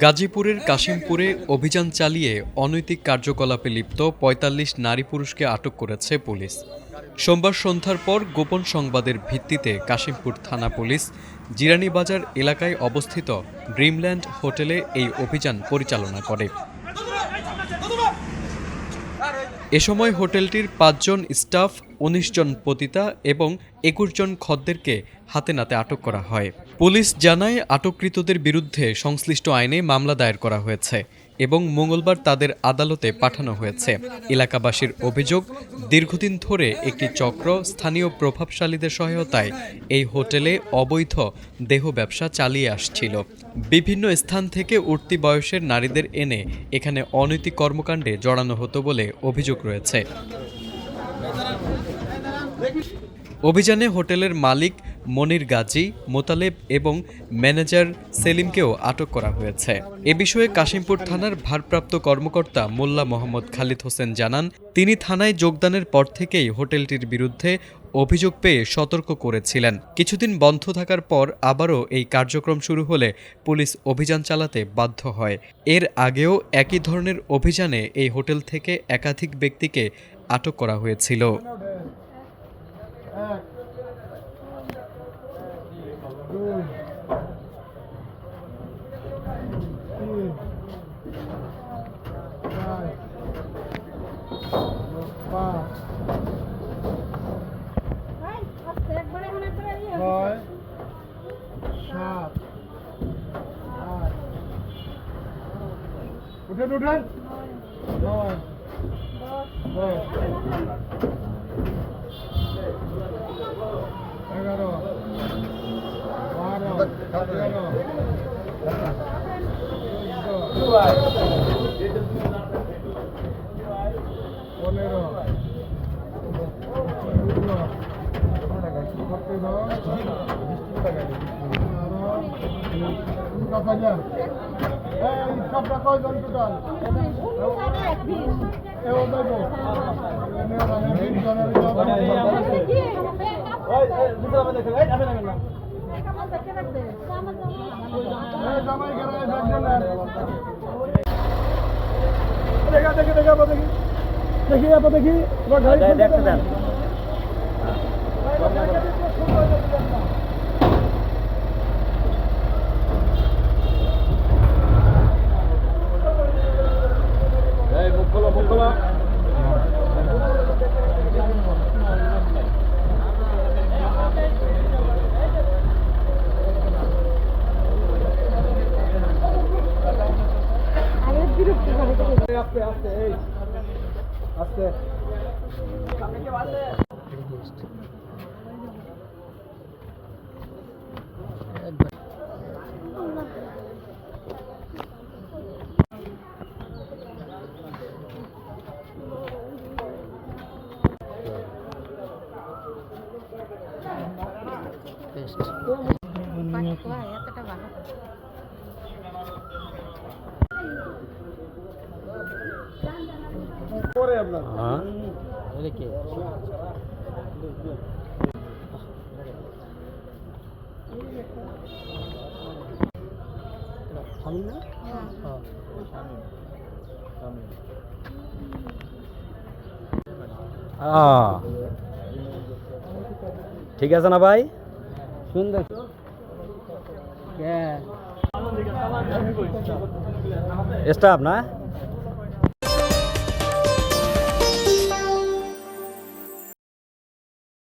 গাজীপুরের কাশিমপুরে অভিযান চালিয়ে অনৈতিক কার্যকলাপে লিপ্ত ৪৫ নারী পুরুষকে আটক করেছে পুলিশ। সোমবার সন্ধ্যার পর গোপন সংবাদের ভিত্তিতে কাশিমপুর থানা পুলিশ জিরানীবাজার এলাকায় অবস্থিত ড্রিমল্যান্ড হোটেলে এই অভিযান পরিচালনা করে। এ সময় হোটেলটির ৫ জন স্টাফ, ১৯ জন পতিতা এবং ২১ জন খদ্দেরকে হাতে নাতে আটক করা হয়। পুলিশ জানায় আটককৃতদের বিরুদ্ধে সংশ্লিষ্ট আইনে মামলা দায়ের করা হয়েছে এবং মঙ্গলবার তাদের আদালতে পাঠানো হয়েছে। এলাকাবাসীর অভিযোগ, দীর্ঘদিন ধরে একটি চক্র স্থানীয় প্রভাবশালীদের সহায়তায় এই হোটেলে অবৈধ দেহ ব্যবসা চালিয়ে আসছিল। বিভিন্ন স্থান থেকে উঠতি বয়সের নারীদের এনে এখানে অনৈতিক কর্মকাণ্ডে জড়ানো হতো বলে অভিযোগ রয়েছে। অভিযানে হোটেলের মালিক মনির গাজী, মোতালেব এবং ম্যানেজার সেলিমকেও আটক করা হয়েছে। এ বিষয়ে কাশিমপুর থানার ভারপ্রাপ্ত কর্মকর্তা মোল্লা মোহাম্মদ খালিদ হোসেন জানান, তিনি থানায় যোগদানের পর থেকেই হোটেলটির বিরুদ্ধে অভিযোগ পেয়ে সতর্ক করেছিলেন। কিছুদিন বন্ধ থাকার পর আবারও এই কার্যক্রম শুরু হলে পুলিশ অভিযান চালাতে বাধ্য হয়। এর আগেও একই ধরনের অভিযানে এই হোটেল থেকে একাধিক ব্যক্তিকে আটক করা হয়েছিল। উঠেন 9 10 11 পরে আপনার এটা কি শামিল না? ঠিক আছে না ভাই? সুন্দর স্টাফ না?